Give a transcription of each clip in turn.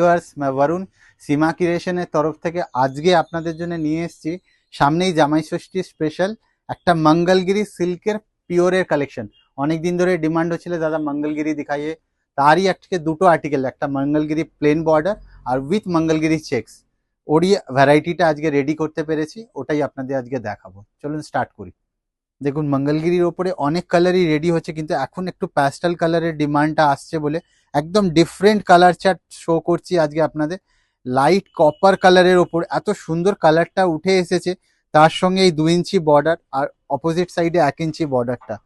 Viewers, Varun সীমা ক্রিয়েশনের তরফ থেকে আজকে আপনাদের জন্য নিয়ে এসেছি সামনেই জামাই ষষ্ঠী স্পেশাল একটা মঙ্গলগিরি সিল্কের পিওরের কালেকশন। অনেক দিন ধরে ডিমান্ড হচ্ছিল দাদা মঙ্গলগিরি দেখাইয়ে, তারই আজকে দুটো আর্টিকেল, একটা মঙ্গলগিরি প্লেন বর্ডার আর উইথ মঙ্গলগিরি চেকস ওরই ভ্যারাইটিটা আজকে রেডি করতে পেরেছি, ওটাই আপনাদের আজকে দেখাবো। চলুন স্টার্ট করি। দেখুন মঙ্গলগিরির ওপরে অনেক কালারই রেডি হচ্ছে, কিন্তু এখন একটু প্যাস্টেল কালারের ডিমান্ডটা আসছে বলে একদম ডিফারেন্ট কালার চার্ট শো করছি আজকে আপনাদের। লাইট কপার কালারের ওপর এত সুন্দর কালারটা উঠে এসেছে, তার সঙ্গে এই 2 ইঞ্চি বর্ডার আর অপোজিট সাইডে 1 ইঞ্চি বর্ডারটা,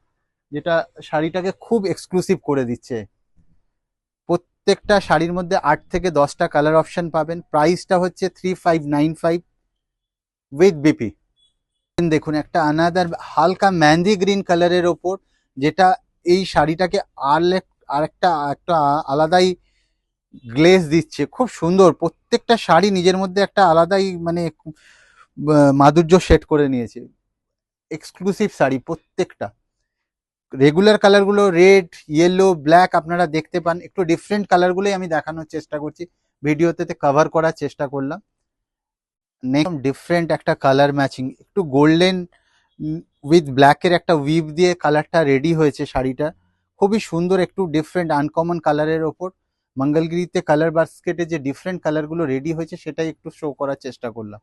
যেটা শাড়িটাকে খুব এক্সক্লুসিভ করে দিচ্ছে। প্রত্যেকটা শাড়ির মধ্যে 8 থেকে 10টা কালার অপশন পাবেন। প্রাইসটা হচ্ছে 3595 উইথ বিপি। দেখুন একটা আনাদার হালকা মেহেন্দি গ্রিন কালারের ওপর, যেটা এই শাড়িটাকে আর একটা একটা আলাদাই গ্লেজ দিচ্ছে। খুব সুন্দর, প্রত্যেকটা শাড়ি নিজের মধ্যে একটা আলাদাই মানে মাধুর্য সেট করে নিয়েছে। এক্সক্লুসিভ শাড়ি প্রত্যেকটা। রেগুলার কালারগুলো রেড, ইয়েলো, ব্ল্যাক আপনারা দেখতে পান, একটু ডিফারেন্ট কালারগুলোই আমি দেখানোর চেষ্টা করছি, ভিডিওতে কভার করার চেষ্টা করলাম। নেক্সট ডিফারেন্ট একটা কালার ম্যাচিং, একটু গোল্ডেন উইথ ব্ল্যাকের একটা উইভ দিয়ে কালারটা রেডি হয়েছে শাড়িটা। খুবই সুন্দর, একটু ডিফারেন্ট আনকমন কালারের ওপর মঙ্গলগিরিতে কালার বাস্কেটে যে ডিফারেন্ট কালারগুলো রেডি হয়েছে সেটাই একটু শো করার চেষ্টা করলাম।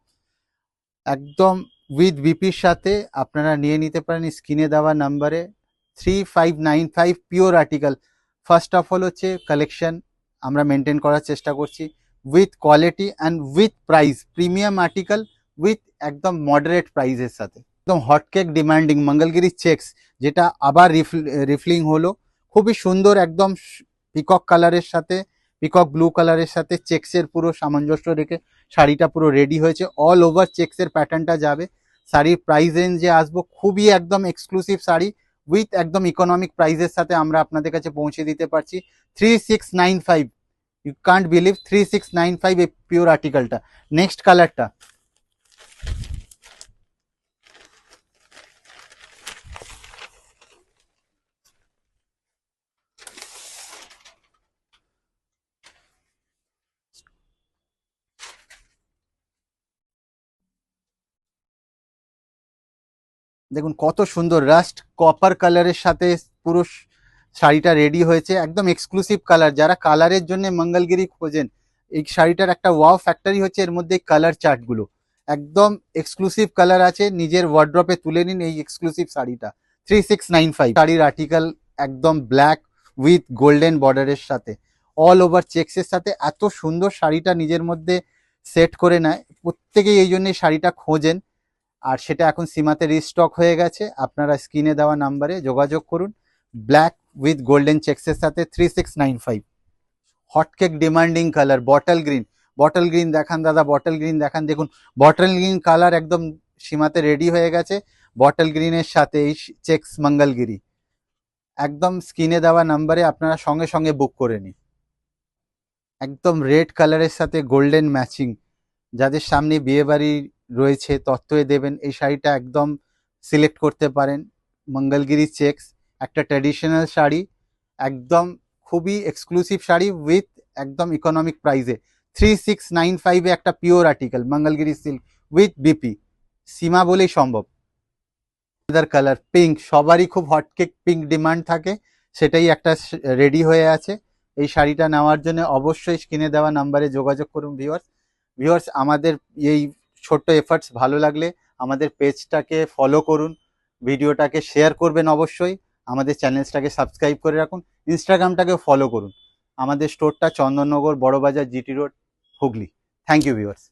একদম উইথ বিপির সাথে আপনারা নিয়ে নিতে পারেন স্ক্রিনে দেওয়া নাম্বারে। 3595 pure article. First of all হচ্ছে কালেকশন আমরা মেনটেন করার চেষ্টা করছি with quality and with price, premium article with একদম মডারেট প্রাইসের সাথে। একদম হটকেক ডিমান্ডিং মঙ্গলগিরি চেকস, যেটা আবার রিফিলিং হলো। খুবই সুন্দর, একদম পিকক কালারের সাথে, পিকক ব্লু কালারের সাথে চেক্সের পুরো সামঞ্জস্য রেখে শাড়িটা পুরো রেডি হয়েছে। অল ওভার চেক্সের প্যাটার্নটা যাবে। শাড়ির প্রাইস রেঞ্জে আসবো, খুবই একদম এক্সক্লুসিভ শাড়ি উইথ একদম ইকোনমিক প্রাইসের সাথে আমরা আপনাদের কাছে পৌঁছে দিতে পারছি 3695। ইউ কান্ট বিলিভ 3695 এই পিওর আর্টিকেলটা। নেক্সট কালারটা দেখুন কত সুন্দর, রাস্ট কপার কালারের সাথে পুরো শাড়িটা রেডি হয়েছে। একদম এক্সক্লুসিভ কালার, যারা কালারের জন্য মঙ্গলগিরি খোঁজেন, এই শাড়িটার একটা ওয়াও ফ্যাক্টরি হচ্ছে এর মধ্যে কালার চার্টগুলো। একদম এক্সক্লুসিভ কালার আছে, নিজের ওয়ার্ড্রপে তুলে নিন এই এক্সক্লুসিভ শাড়িটা। 3695 শাড়ির আর্টিকেল, একদম ব্ল্যাক উইথ গোল্ডেন বর্ডারের সাথে, অল ওভার চেক্সের সাথে এত সুন্দর শাড়িটা নিজের মধ্যে সেট করে নেয়। প্রত্যেকেই এই জন্যই শাড়িটা খোঁজেন, আর সেটা এখন সীমাতে রিস্টক হয়ে গেছে। আপনারা স্ক্রিনে দেওয়া নাম্বারে যোগাযোগ করুন। ব্ল্যাক উইথ গোল্ডেন চেক্সের সাথে 3695। Hotcake demanding colour bottle green. Bottle green দেখান দাদা, বটল গ্রিন দেখান। দেখুন বটল গ্রিন কালার একদম সীমাতে রেডি হয়ে গেছে বটল গ্রিনের সাথে এই চেক্স মঙ্গলগিরি। একদম স্ক্রিনে দেওয়া নাম্বারে আপনারা সঙ্গে সঙ্গে বুক করে নিন। একদম রেড কালারের সাথে গোল্ডেন ম্যাচিং, যাদের সামনে বিয়ে বাড়ি রয়েছে তত্ত্বয়ে দেবেন, এই শাড়িটা একদম সিলেক্ট করতে পারেন। মঙ্গলগিরি চেক্স একটা ট্র্যাডিশনাল শাড়ি, একদম খুবই এক্সক্লুসিভ শাড়ি উইথ একদম ইকোনমিক প্রাইসে। 3695 এ একটা pure article Mangalagiri silk with BP. সীমা বলেই সম্ভব। কালার পিঙ্ক, সবারই খুব হটকেক পিঙ্ক ডিমান্ড থাকে, সেটাই একটা রেডি হয়ে আছে। এই শাড়িটা নেওয়ার জন্য অবশ্যই স্ক্রিনে দেওয়া নাম্বারে যোগাযোগ করুন। ভিউয়ার্স আমাদের এই ছোট্ট এফার্টস ভালো লাগলে আমাদের পেজটাকে ফলো করুন, ভিডিওটাকে শেয়ার করবেন অবশ্যই, আমাদের চ্যানেলটাকে সাবস্ক্রাইব করে রাখুন, ইনস্টাগ্রামটাকেও ফলো করুন। আমাদের স্টোরটা Chandannagar Barabazar GT road Hooghly. Thank you viewers.